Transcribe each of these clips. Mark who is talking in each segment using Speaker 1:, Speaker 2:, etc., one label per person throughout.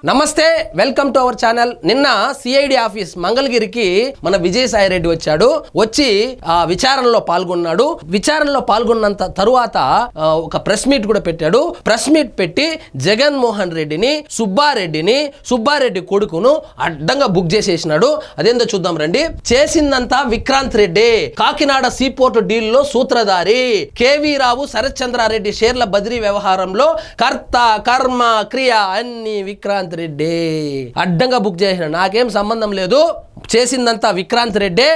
Speaker 1: నమస్తే, welcome to our channel. నిన్న CID office మంగళగిరికి మన విజయసాయి రెడ్డి వచ్చి ఆ విచారణలో పాల్గొన్నాడు. విచారణలో పాల్గొన్నంత తరువాత ఒక ప్రెస్ మీట్ కూడా పెట్టాడు. ప్రెస్ మీట్ పెట్టి జగన్మోహన్ రెడ్డిని, సుబ్బారెడ్డి కొడుకును అడ్డంగా బుక్ చేసేసినాడు. అదేందో చూద్దాం రండి. చేసిందంతా విక్రాంత్ రెడ్డి, కాకినాడ సీపోర్టు డీల్ లో సూత్రధారి, కేవీ రావు, శరత్ చంద్రారెడ్డి షేర్ల బదిలీ వ్యవహారంలో కర్త కర్మ క్రియ అన్ని విక్రాంత్ రెడ్డి. అడ్డంగా బుక్ చేసిన, నాకేం సంబంధం లేదు, చేసిందంతా విక్రాంత్ రెడ్డే,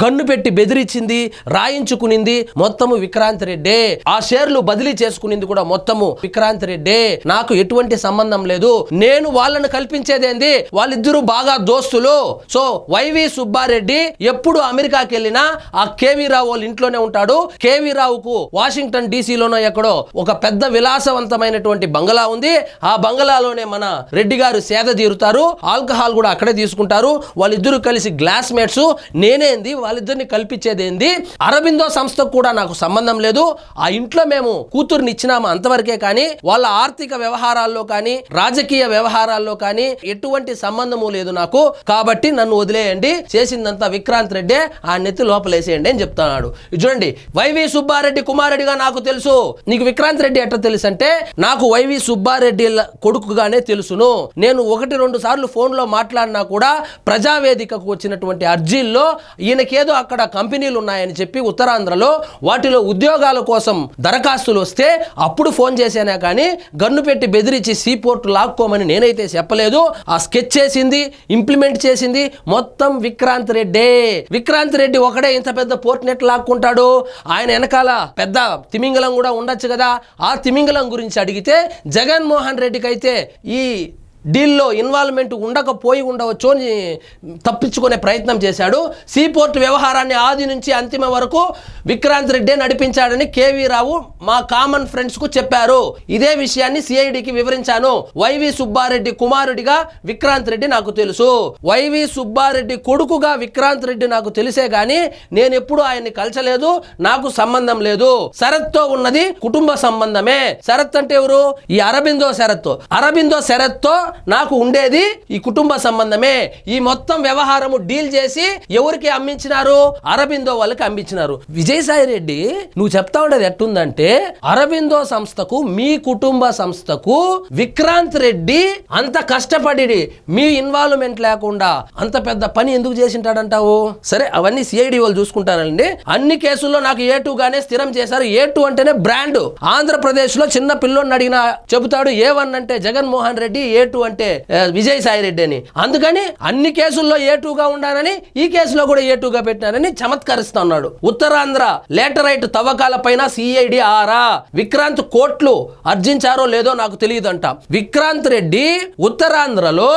Speaker 1: గన్ను పెట్టి బెదిరించింది, రాయించుకునింది మొత్తము విక్రాంత్ రెడ్డే, ఆ షేర్లు బదిలీ చేసుకునింది కూడా మొత్తము విక్రాంత్ రెడ్డే. నాకు ఎటువంటి సంబంధం లేదు. నేను వాళ్ళను కల్పించేదేంది, వాళ్ళిద్దరూ బాగా దోస్తులు. సో వైవి సుబ్బారెడ్డి ఎప్పుడు అమెరికాకి వెళ్ళినా ఆ కేవీ రావు వాళ్ళ ఇంట్లోనే ఉంటాడు. కేవీ రావుకు వాషింగ్టన్ డీసీలోనో ఎక్కడో ఒక పెద్ద విలాసవంతమైనటువంటి బంగళా ఉంది. ఆ బంగళాలోనే మన రెడ్డి గారు సేద తీరుతారు. ఆల్కహాల్ కూడా అక్కడే తీసుకుంటారు. వాళ్ళిద్దరూ కలిసి గ్లాస్ మేట్స్. నేనేంది వాళ్ళిద్దరిని కల్పించేదేంది? అరబిందో సంస్థకు కూడా నాకు సంబంధం లేదు. ఆ ఇంట్లో మేము కూతుర్ని ఇచ్చినాము అంతవరకే, కానీ వాళ్ళ ఆర్థిక వ్యవహారాల్లో కానీ రాజకీయ వ్యవహారాల్లో కానీ ఎటువంటి సంబంధము లేదు నాకు. కాబట్టి నన్ను వదిలేయండి, చేసిందంతా విక్రాంత్ రెడ్డి, ఆ నెత్తి లోపలేసేయండి అని చెప్తున్నాడు. చూడండి, వైవి సుబ్బారెడ్డి కుమారుడిగా నాకు తెలుసు. నీకు విక్రాంత్ రెడ్డి ఎట్లా తెలుసు అంటే, నాకు వైవి సుబ్బారెడ్డి కొడుకుగానే తెలుసును. నేను 1-2 సార్లు ఫోన్లో మాట్లాడినా కూడా ప్రజావేదికకు వచ్చినటువంటి అర్జీల్లో ఈయనకేదో అక్కడ కంపెనీలు ఉన్నాయని చెప్పి ఉత్తరాంధ్రలో వాటిలో ఉద్యోగాల కోసం దరఖాస్తులు వస్తే అప్పుడు ఫోన్ చేశానే కానీ గన్ను పెట్టి బెదిరించి సీపోర్ట్ లాక్కోమని నేనైతే చెప్పలేదు. ఆ స్కెచ్ చేసింది, ఇంప్లిమెంట్ చేసింది మొత్తం విక్రాంత్ రెడ్డే. విక్రాంత్ రెడ్డి ఒకడే ఇంత పెద్ద పోర్ట్ నెట్ లాక్కుంటాడు. ఆయన వెనకాల పెద్ద తిమింగలం కూడా ఉండొచ్చు కదా. ఆ తిమింగలం గురించి అడిగితే జగన్మోహన్ రెడ్డికి అయితే ఈ డీల్లో ఇన్వాల్వ్మెంట్ ఉండవచ్చు అని తప్పించుకునే ప్రయత్నం చేశాడు. సీపోర్ట్ వ్యవహారాన్ని ఆది నుంచి అంతిమ వరకు విక్రాంత్ రెడ్డి నడిపించాడని కేవీ రావు మా కామన్ ఫ్రెండ్స్కు చెప్పారు. ఇదే విషయాన్ని సిఐడికి వివరించాను. వైవి సుబ్బారెడ్డి కుమారుడిగా విక్రాంత్ రెడ్డి నాకు తెలుసు. వైవి సుబ్బారెడ్డి కొడుకుగా విక్రాంత్ రెడ్డి నాకు తెలిసే గాని నేను ఎప్పుడు ఆయన్ని కలచలేదు, నాకు సంబంధం లేదు. శరత్తో ఉన్నది కుటుంబ సంబంధమే. శరత్ అంటే ఎవరు? ఈ అరబిందో శరత్తో నాకు ఉండేది ఈ కుటుంబ సంబంధమే. ఈ మొత్తం వ్యవహారము డీల్ చేసి ఎవరికి అమ్మించినారు? అరబిందో వాళ్ళకి అమ్మించినారు. విజయసాయి రెడ్డి నువ్వు చెప్తా ఉండేది ఎట్టుందంటే, అరబిందో సంస్థకు, మీ కుటుంబ సంస్థకు విక్రాంత్ రెడ్డి అంత కష్టపడి మీ ఇన్వాల్వ్మెంట్ లేకుండా అంత పెద్ద పని ఎందుకు చేసింటాడంటావు? సరే, అవన్నీ సిఐడి వాళ్ళు చూసుకుంటారండి. అన్ని కేసుల్లో నాకు A2 గానే స్థిరం చేశారు. A2 అంటేనే బ్రాండ్. ఆంధ్రప్రదేశ్ లో చిన్న పిల్లోని అడిగినా చెబుతాడు A1 అంటే జగన్మోహన్ రెడ్డి, A2 అంటే విజయసాయి రెడ్డి అని. అందుకని అన్ని కేసుల్లో A2 గా ఉండాలని ఈ కేసులో కూడా A2 గా పెట్టినారని చమత్కరిస్తా ఉన్నాడు. ఉత్తరాంధ్ర లేటరైట్ తవ్వకాల పైన సిఐడి ఆరా. విక్రాంత్ కోట్లు అర్జించారో లేదో నాకు తెలియదంట. విక్రాంత్ రెడ్డి ఉత్తరాంధ్రలో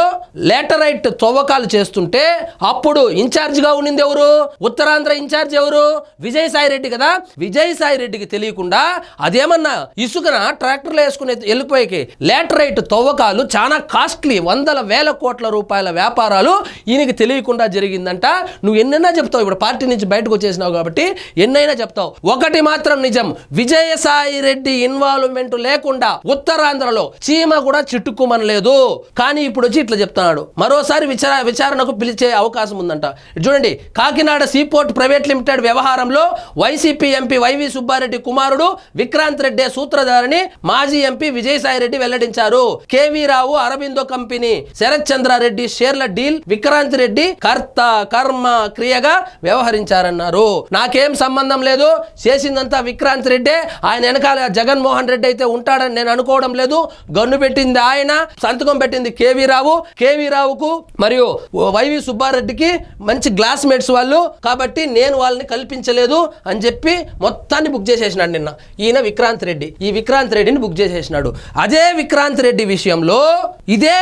Speaker 1: లేటరైట్ తవ్వకాలు చేస్తుంటే అప్పుడు ఇన్ఛార్జ్ గా ఉండింది ఎవరు? ఉత్తరాంధ్ర ఇన్ఛార్జ్ ఎవరు? విజయసాయి రెడ్డి కదా. విజయసాయి రెడ్డికి తెలియకుండా అదేమన్నా ఇసుకన ట్రాక్టర్లు వేసుకునే వెళ్ళిపోయి లేటరైట్ తవ్వకాలు చాలా కాస్ట్లీ, 100,000 కోట్ల రూపాయల వ్యాపారాలు ఈయనకి తెలియకుండా జరిగిందంట. నువ్వు ఎన్నైనా చెప్తావు, ఇప్పుడు పార్టీ నుంచి బయటకు వచ్చేసినావు కాబట్టి ఎన్నైనా చెప్తావు. ఒకటి మాత్రం నిజం, విజయసాయి రెడ్డి ఇన్వాల్వ్మెంట్ లేకుండా ఉత్తరాంధ్రలో చీమ కూడా చిట్టుకుమనలేదు. కానీ ఇప్పుడు వచ్చి ఇట్లా చెప్తున్నాడు. మరోసారి విచారణకు పిలిచే అవకాశం ఉందంట. చూడండి, కాకినాడ సీపోర్ట్ ప్రైవేట్ లిమిటెడ్ వ్యవహారంలో వైసీపీ ఎంపీ వైవి సుబ్బారెడ్డి కుమారుడు విక్రాంత్ రెడ్డి సూత్రధారిని మాజీ ఎంపీ విజయసాయి రెడ్డి వెల్లడించారు. కేవీ రావు, అరబిందో కంపెనీ, శరత్ చంద్రారెడ్డి షేర్ల డీల్ విక్రాంత్ రెడ్డి కర్త కర్మ క్రియగా వ్యవహరించారన్నారు. నాకేం సంబంధం లేదు, చేసిందంతా విక్రాంత్ రెడ్డి. ఆయన వెనకాల జగన్మోహన్ రెడ్డి అయితే ఉంటాడని నేను అనుకోవడం లేదు. గన్ను పెట్టింది ఆయన, సంతకం పెట్టింది కేవీ రావు. కేవీ రావుకు మరియు వైవి సుబ్బారెడ్డికి మంచి గ్లాస్ మేట్స్ వాళ్ళు, కాబట్టి నేను వాళ్ళని కల్పించలేదు అని చెప్పి మొత్తాన్ని బుక్ చేసేసినాడు నిన్న ఈయన విక్రాంత్ రెడ్డి. ఈ విక్రాంత్ రెడ్డిని బుక్ చేసేసినాడు. అదే విక్రాంత్ రెడ్డి విషయంలో ఇదే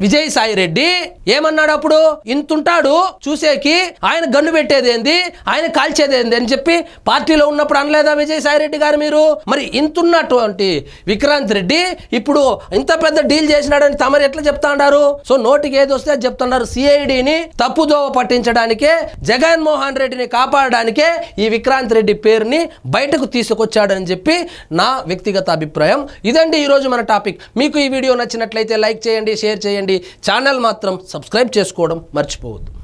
Speaker 1: విజయసాయి రెడ్డి ఏమన్నాడు అప్పుడు? ఇంతుంటాడు చూసేకి, ఆయన గన్ను పెట్టేది ఏంది, ఆయన కాల్చేది ఏంది అని చెప్పి పార్టీలో ఉన్నప్పుడు అనలేదా విజయసాయి రెడ్డి గారు మీరు? మరి ఇంతున్నటువంటి విక్రాంత్ రెడ్డి ఇప్పుడు ఇంత పెద్ద డీల్ చేసినాడని తమరు ఎట్లా చెప్తా ఉన్నారు? సో నోటికి ఏది వస్తే అది చెప్తున్నారు. సిఐడిని తప్పుదోవ పట్టించడానికే, జగన్మోహన్ రెడ్డిని కాపాడడానికే ఈ విక్రాంత్ రెడ్డి పేరుని బయటకు తీసుకొచ్చాడని చెప్పి నా వ్యక్తిగత అభిప్రాయం. ఇదండి ఈరోజు మన టాపిక్. మీకు ఈ వీడియో నచ్చినట్లయితే లైక్ చేయండి, షేర్ చేయండి, ఛానల్ మాత్రం సబ్స్క్రైబ్ చేసుకోవడం మర్చిపోవద్దు.